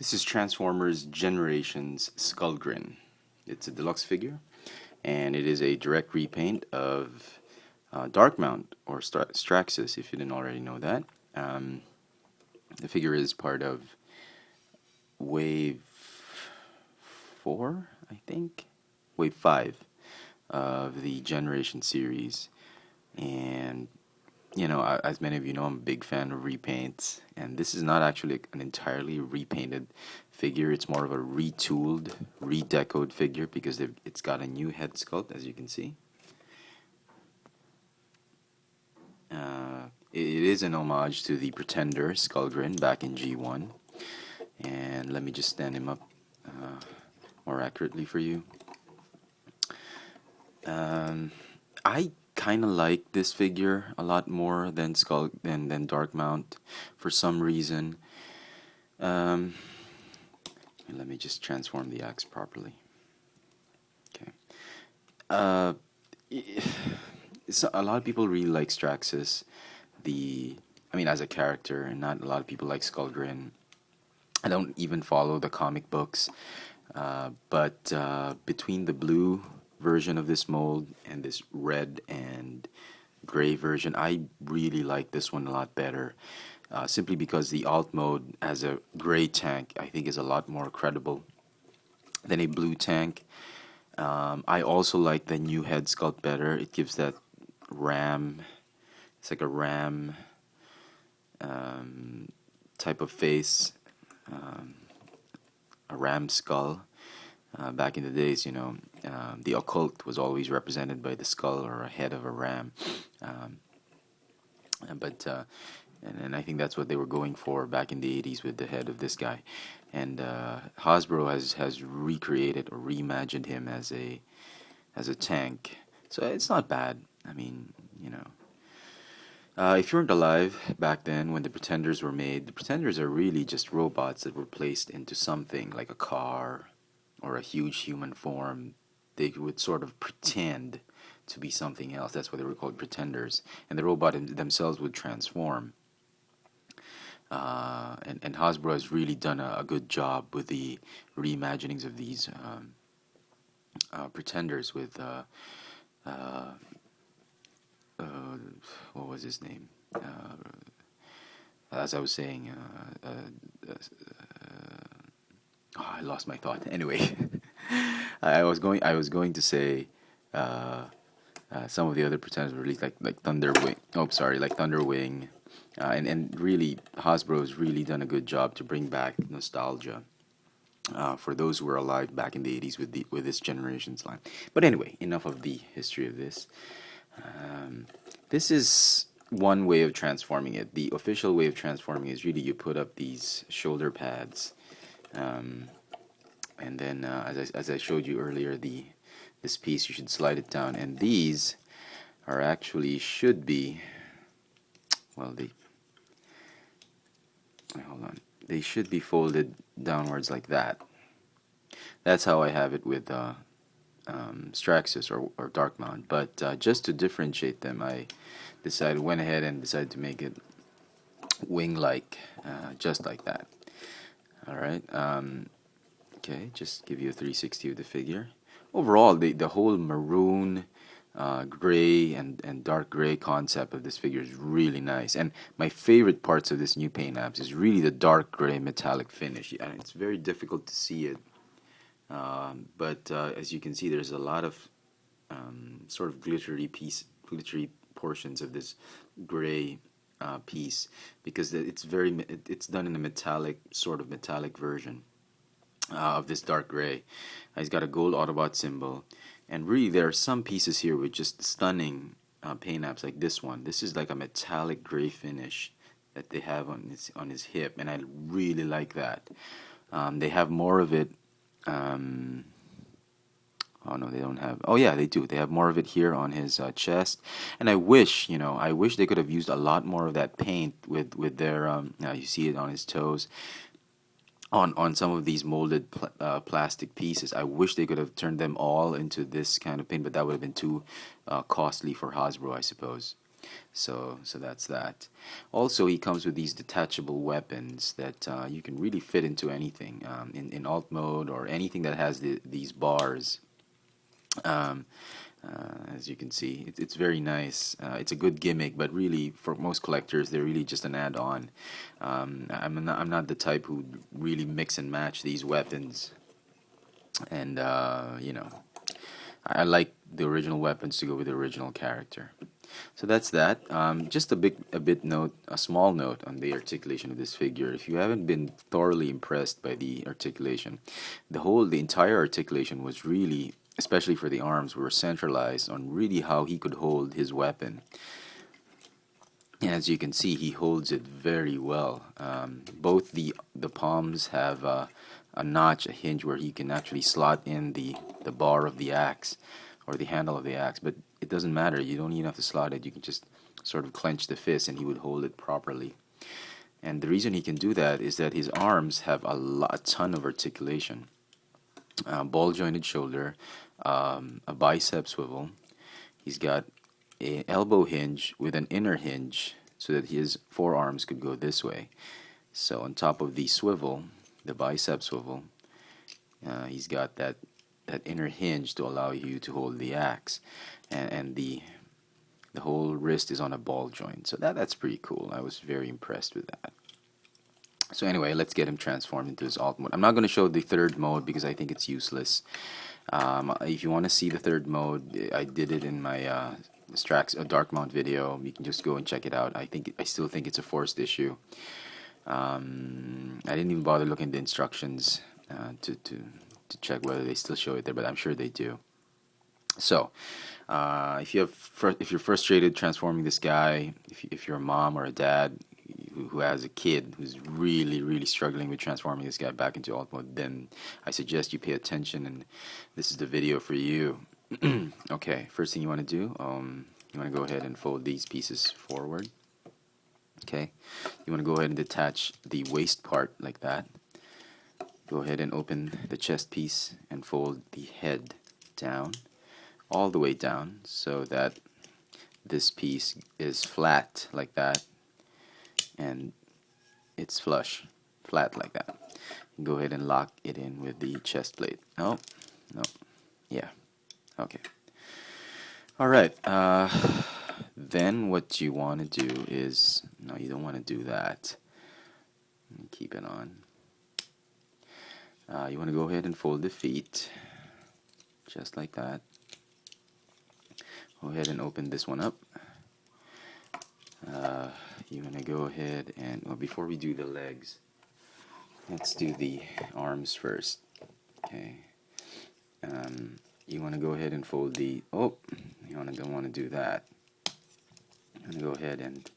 This is Transformers Generations Skullgrin. It's a deluxe figure, and it is a direct repaint of Darkmount, or Straxus, if you didn't already know that. The figure is part of Wave 4, I think? Wave 5 of the Generation series. And as many of you know, I'm a big fan of repaints, and this is not actually an entirely repainted figure. It's more of a retooled, redecoed figure because it's got a new head sculpt, as you can see. It is an homage to the Pretender Skullgrin back in G1, and let me just stand him up more accurately for you. I kind of like this figure a lot more than Darkmount for some reason. Let me just transform the axe properly. Okay. So a lot of people really like Straxus, as a character, and not a lot of people like Skullgrin. I don't even follow the comic books, but between the blue version of this mold and this red and gray version, I really like this one a lot better, simply because the alt mode as a gray tank I think is a lot more credible than a blue tank. I also like the new head sculpt better. It gives that ram, it's like a ram type of face, a ram skull. Back in the days, the occult was always represented by the skull or a head of a ram. And I think that's what they were going for back in the 80s with the head of this guy. And Hasbro has recreated or reimagined him as a tank. So it's not bad. If you weren't alive back then when the Pretenders were made, the Pretenders are really just robots that were placed into something like a car or a huge human form. They would sort of pretend to be something else. That's why they were called Pretenders. And the robot themselves would transform. And Hasbro has really done a good job with the reimaginings of these Pretenders with what was his name? As I was saying, I lost my thought. Anyway, I was going to say some of the other Pretenders were released like Thunderwing. Oh, sorry, like Thunderwing, and really Hasbro has really done a good job to bring back nostalgia for those who were alive back in the 80s with this generation's line. But anyway, enough of the history of this. This is one way of transforming it. The official way of transforming it is really you put up these shoulder pads, and then as I showed you earlier, this piece you should slide it down, and these are actually should be, well, hold on, they should be folded downwards like that. That's how I have it with Straxus or Darkmount, but just to differentiate them, I went ahead and decided to make it wing-like, just like that. Alright, okay, just give you a 360 of the figure. Overall, the whole maroon, gray, and dark gray concept of this figure is really nice. And my favorite parts of this new paint apps is really the dark gray metallic finish. And it's very difficult to see it. But as you can see, there's a lot of sort of glittery portions of this gray piece because it's done in a metallic version of this dark gray. He's got a gold Autobot symbol, and really there are some pieces here with just stunning paint apps like this one. This is like a metallic gray finish that they have on his hip, and I really like that. They have more of it. Oh no, they don't have. Oh yeah, they do. They have more of it here on his chest, and I wish they could have used a lot more of that paint with their. Now you see it on his toes, on some of these molded plastic pieces. I wish they could have turned them all into this kind of paint, but that would have been too costly for Hasbro, I suppose. So that's that. Also, he comes with these detachable weapons that you can really fit into anything, in alt mode or anything that has these bars. Um, as you can see, it's very nice. It's a good gimmick, but really, for most collectors, they're really just an add-on. I'm not the type who really mix and match these weapons, and I like the original weapons to go with the original character. So that's that. Just a small note on the articulation of this figure. If you haven't been thoroughly impressed by the articulation, the entire articulation was really, especially for the arms, were centralized on really how he could hold his weapon. And as you can see, he holds it very well. Both the palms have a notch, a hinge where he can actually slot in the bar of the axe or the handle of the axe. But it doesn't matter. You don't even have to slot it. You can just sort of clench the fist, and he would hold it properly. And the reason he can do that is that his arms have a ton of articulation. Ball jointed shoulder, a bicep swivel. He's got an elbow hinge with an inner hinge so that his forearms could go this way. So on top of the swivel, the bicep swivel, he's got that inner hinge to allow you to hold the axe, and the whole wrist is on a ball joint. So that's pretty cool. I was very impressed with that. So anyway, let's get him transformed into his alt mode. I'm not going to show the third mode because I think it's useless. If you want to see the third mode, I did it in my dark mount video. You can just go and check it out. I still think it's a forced issue. I didn't even bother looking at the instructions to check whether they still show it there, but I'm sure they do. So, if you're frustrated transforming this guy, if you're a mom or a dad who has a kid who's really struggling with transforming this guy back into alt mode, then I suggest you pay attention, and this is the video for you. Okay, first thing you want to do, you want to go ahead and fold these pieces forward. Okay, you want to go ahead and detach the waist part like that. Go ahead and open the chest piece and fold the head down, all the way down, so that this piece is flat like that, and it's flat like that. Go ahead and lock it in with the chest plate. No, yeah, okay. Alright, then what you want to do is, no, you don't want to do that. Keep it on. You want to go ahead and fold the feet, just like that. Go ahead and open this one up. You want to go ahead and, well, before we do the legs, let's do the arms first. Okay. You want to go ahead and fold the, don't want to do that. You want to go ahead and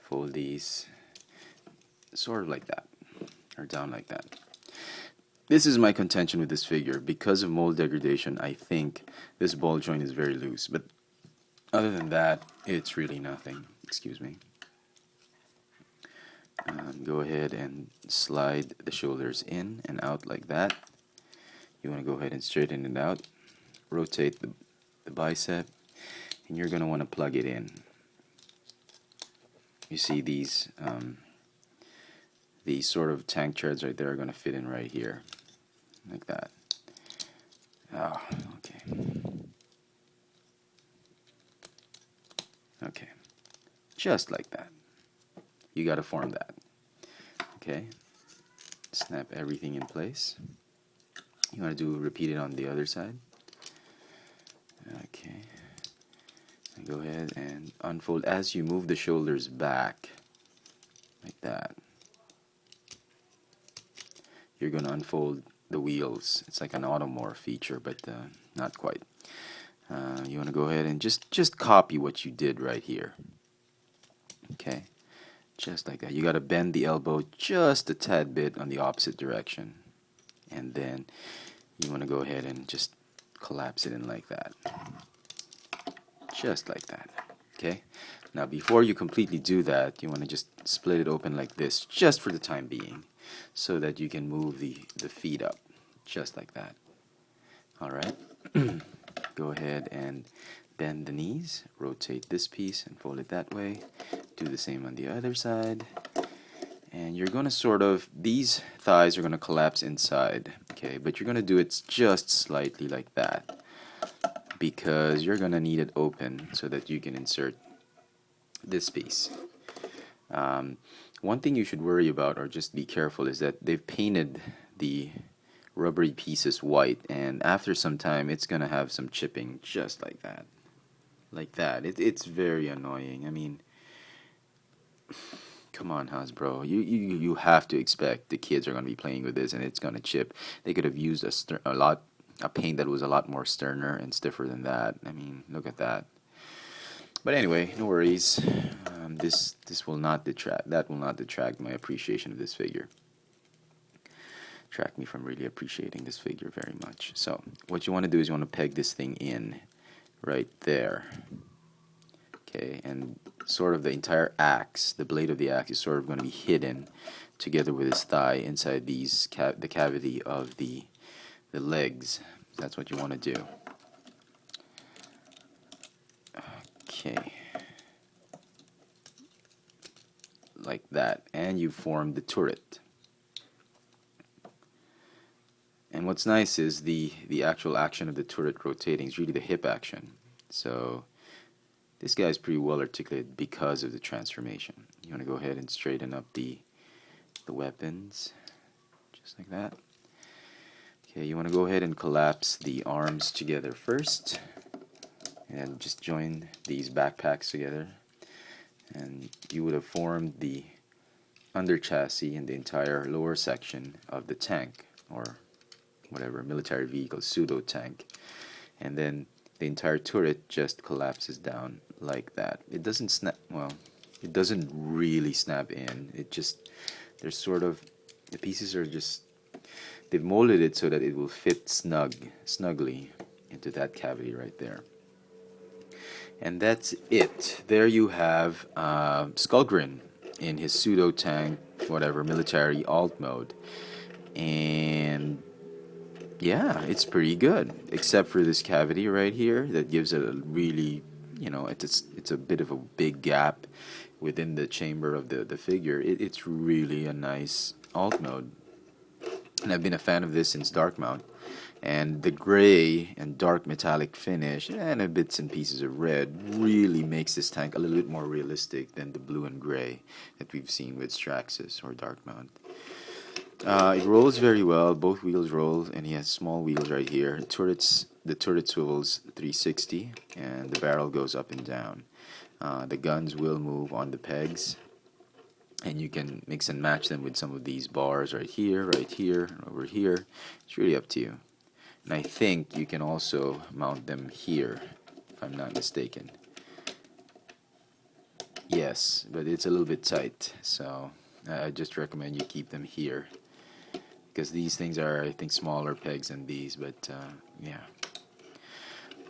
fold these sort of like that, or down like that. This is my contention with this figure. Because of mold degradation, I think this ball joint is very loose, but other than that, it's really nothing. Excuse me. Go ahead and slide the shoulders in and out like that. You want to go ahead and straighten it out. Rotate the bicep, and you're going to want to plug it in. You see these sort of tank treads right there are going to fit in right here, like that. Oh, okay. Okay, just like that. You got to form that. Okay, snap everything in place. You want to repeat it on the other side. Okay, and go ahead and unfold as you move the shoulders back, like that. You're going to unfold the wheels. It's like an automorph feature, but not quite. You want to go ahead and just copy what you did right here. Okay, just like that. You got to bend the elbow just a tad bit on the opposite direction, and then you want to go ahead and just collapse it in like that, just like that. Okay, now before you completely do that, you want to just split it open like this, just for the time being, so that you can move the feet up, just like that. Alright, go ahead and bend the knees, rotate this piece and fold it that way. Do the same on the other side. And you're going to sort of, these thighs are going to collapse inside, okay? But you're going to do it just slightly like that, because you're going to need it open so that you can insert this piece. One thing you should worry about, or just be careful, is that they've painted the rubbery pieces white, and after some time it's going to have some chipping, just like that. Like that. It's very annoying. I mean, come on, Hasbro. You have to expect the kids are going to be playing with this and it's going to chip. They could have used a paint that was a lot more sterner and stiffer than that. I mean, look at that. But anyway, no worries. This will not detract. That will not detract my appreciation of this figure. Detract me from really appreciating this figure very much. So what you want to do is you want to peg this thing in right there. Okay, and sort of the entire axe, the blade of the axe, is sort of going to be hidden together with his thigh inside these the cavity of the legs. That's what you want to do. Okay, like that, and you form the turret. And what's nice is the actual action of the turret rotating is really the hip action. So this guy is pretty well articulated because of the transformation. You want to go ahead and straighten up the weapons, just like that. Okay, you want to go ahead and collapse the arms together first, and just join these backpacks together. And you would have formed the under chassis and the entire lower section of the tank, or whatever, military vehicle, pseudo tank. And then the entire turret just collapses down like that. It doesn't snap, well, it doesn't really snap in. It just, there's sort of, the pieces are just, they've molded it so that it will fit snugly into that cavity right there. And that's it. There you have Skullgrin in his pseudo tank, whatever, military alt mode. And yeah, it's pretty good, except for this cavity right here that gives it a really, you know, it's a bit of a big gap within the chamber of the figure. It's really a nice alt mode, and I've been a fan of this since Dark Mount. And the gray and dark metallic finish and a bits and pieces of red really makes this tank a little bit more realistic than the blue and gray that we've seen with Straxus or Dark Mount. It rolls very well. Both wheels roll, and he has small wheels right here. The turret swivels 360, and the barrel goes up and down. The guns will move on the pegs, and you can mix and match them with some of these bars right here, over here. It's really up to you. And I think you can also mount them here, if I'm not mistaken. Yes, but it's a little bit tight, so I just recommend you keep them here, because these things are, I think, smaller pegs than these, but yeah.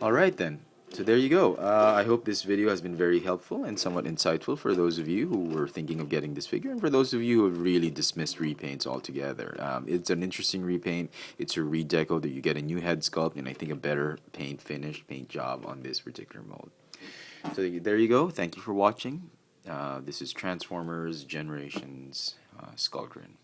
Alright then, so there you go. I hope this video has been very helpful and somewhat insightful for those of you who were thinking of getting this figure, and for those of you who have really dismissed repaints altogether. It's an interesting repaint. It's a redeco that you get a new head sculpt, and I think a better paint job on this particular mold. So there you go. Thank you for watching. This is Transformers Generations Skullgrin.